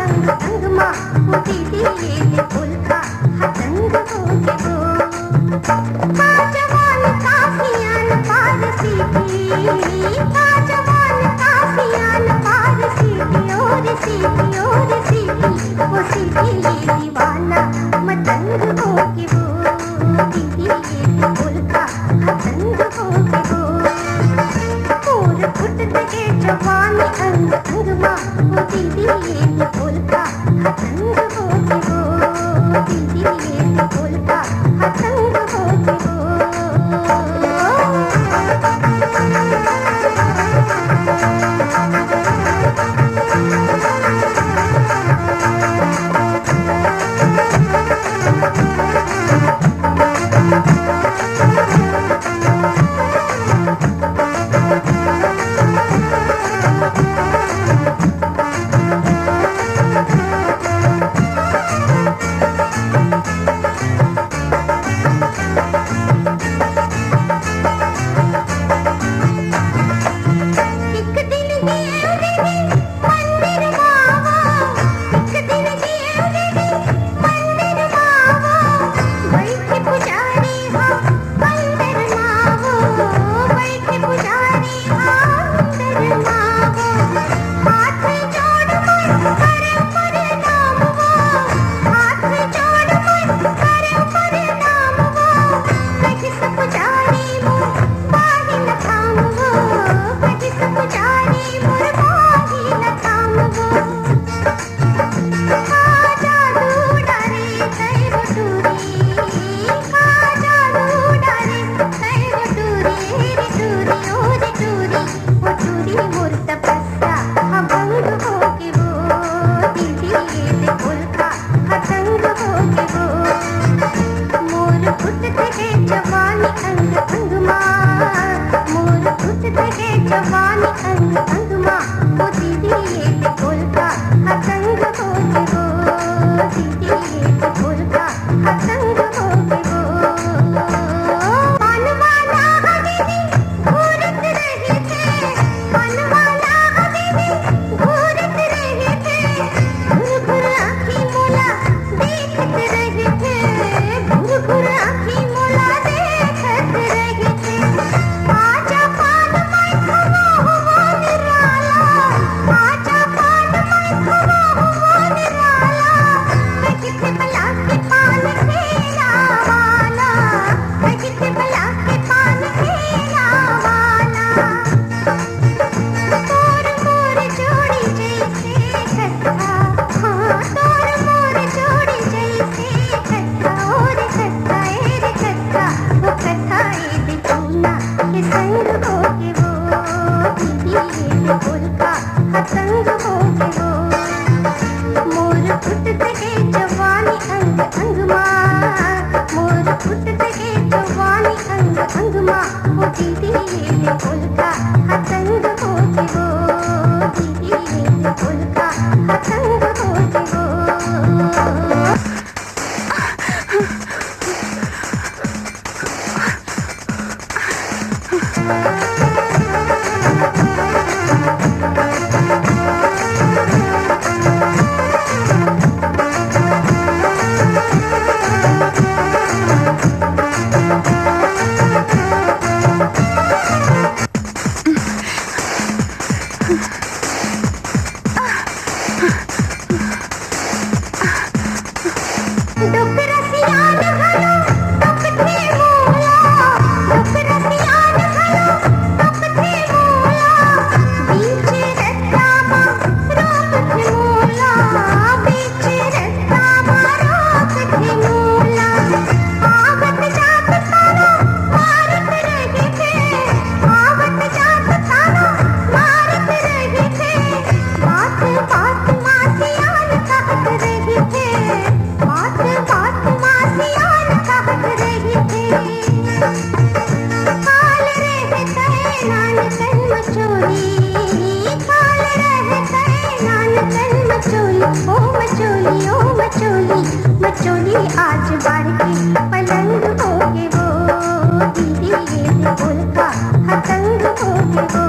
अंग अंग मा वो दीदी ये फुलका हतंग होके वो जवान काफियान पारसी की जवान काफियान पारसी की और सीधी वो सीधी ये दीवाना मतंग होके वो दीदी ये फुलका हतंग होके वो पूर फुट के जवान अंग अंग मा वो दीदी ये फुलका हतंग होके वो दीदी ये फुलका हतंग होके वो जवानी अंग अंग मा मोर उठ के जवानी अंग अंग मा वो दीदी ये फुलका हतंग होके वो दीदी ये फुलका हतंग होके वो मनवाला हबीबी घूरत रहे थे मनवाला हबीबी घूरत रहे थे घुर घुर आँखी मोला देखत रहे थे घुर घुर आँखी मोला देखत रहे थे आजा पान मैं खवा हुआ निराला आजा पान मैं खवा हुआ निराला मैं किसे बला के पान खेला वाला मैं किसे बला के पान खेला वाला तोर मोर जोड़ी जैसे कथा हाँ तोर मोर जोड़ी जैसे कथा और कथा एर कथा वो कथा ए पूना के संग होके वो दीदी ये फुलका हतंग होके वो मोर फुट के जवानी अंग अंग मा मोर फुट के जवानी अंग अंग मा वो दीदी ये फुलका हतंग होके वो दीदी ये फुलका हतंग होके वो दुख रसियान हलो दुख थे मोला दुख रसियान हलो दुख थे मोला बीच रस्ता मा रोक थे मोला बीच रस्ता मा रोक थे मोला आवत जात तारो मारत रहे थे आवत जात तारो मारत रहे थे बात बात मासियान कहत रहे थे बात बात मासियान कहत रहे थे काल रहते नान तन मचोली काल रहते नान तन मचोली ओ मचोली ओ मचोली मचोली आज बार के पलंग होके वो दीदी ये फुलका हतंग होके वो